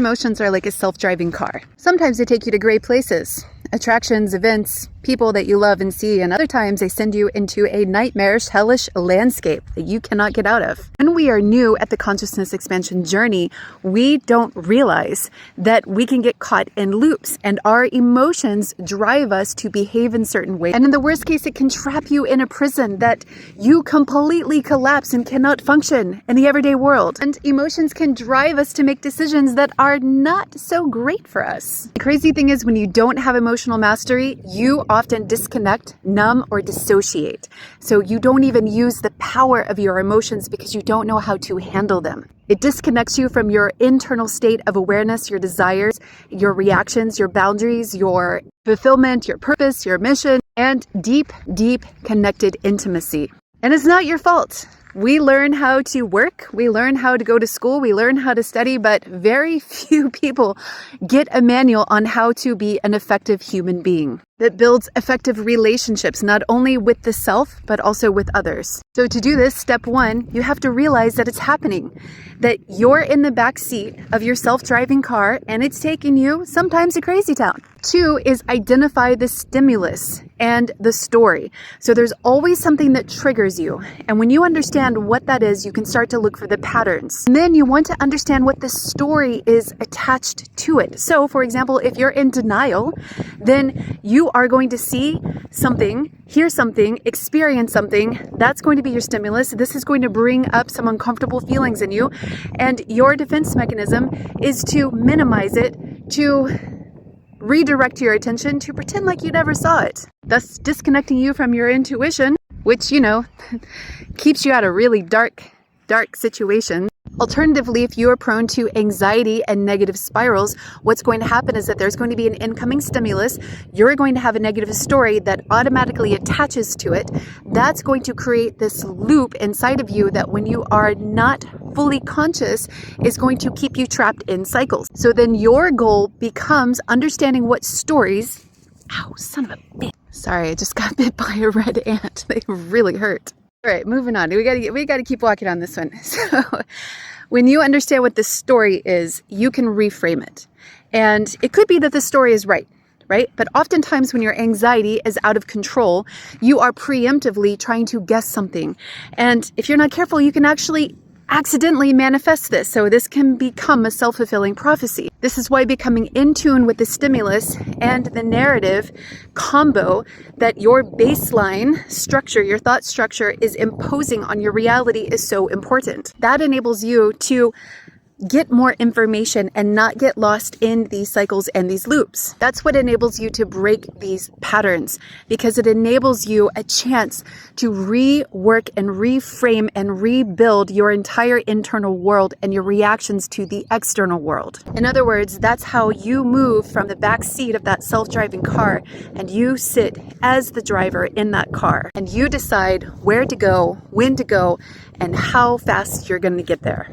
Emotions are like a self-driving car. Sometimes they take you to great places, attractions, events, people that you love and see, and other times they send you into a nightmarish, hellish landscape that you cannot get out of. When we are new at the consciousness expansion journey, we don't realize that we can get caught in loops, and our emotions drive us to behave in certain ways. And in the worst case, it can trap you in a prison that you completely collapse and cannot function in the everyday world. And emotions can drive us to make decisions that are not so great for us. The crazy thing is, when you don't have emotional mastery, you often disconnect, numb, or dissociate. So you don't even use the power of your emotions because you don't know how to handle them. It disconnects you from your internal state of awareness, your desires, your reactions, your boundaries, your fulfillment, your purpose, your mission, and deep, deep connected intimacy. And it's not your fault. We learn how to work, we learn how to go to school, we learn how to study, but very few people get a manual on how to be an effective human being that builds effective relationships, not only with the self, but also with others. So to do this, step one, you have to realize that it's happening, that you're in the back seat of your self-driving car and it's taking you sometimes to crazy town. Two is identify the stimulus and the story. So there's always something that triggers you. And when you understand what that is, you can start to look for the patterns. And then you want to understand what the story is attached to it. So for example, if you're in denial, then you are going to see something, hear something, experience something. That's going to be your stimulus. This is going to bring up some uncomfortable feelings in you. And your defense mechanism is to minimize it, to redirect your attention, to pretend like you never saw it, thus disconnecting you from your intuition, which, keeps you out of really dark situations. Alternatively, if you are prone to anxiety and negative spirals, what's going to happen is that there's going to be an incoming stimulus. You're going to have a negative story that automatically attaches to it. That's going to create this loop inside of you that when you are not fully conscious is going to keep you trapped in cycles. So then your goal becomes understanding what stories, ow, son of a bitch. Sorry, I just got bit by a red ant. They really hurt. All right, moving on. We got to keep walking on this one. So when you understand what the story is, you can reframe it. And it could be that the story is right? But oftentimes when your anxiety is out of control, you are preemptively trying to guess something. And if you're not careful, you can actually accidentally manifest this. So this can become a self-fulfilling prophecy. This is why becoming in tune with the stimulus and the narrative combo that your baseline structure, your thought structure is imposing on your reality is so important. That enables you to get more information and not get lost in these cycles and these loops. That's what enables you to break these patterns, because it enables you a chance to rework and reframe and rebuild your entire internal world and your reactions to the external world. In other words, that's how you move from the back seat of that self-driving car and you sit as the driver in that car and you decide where to go, when to go, and how fast you're going to get there.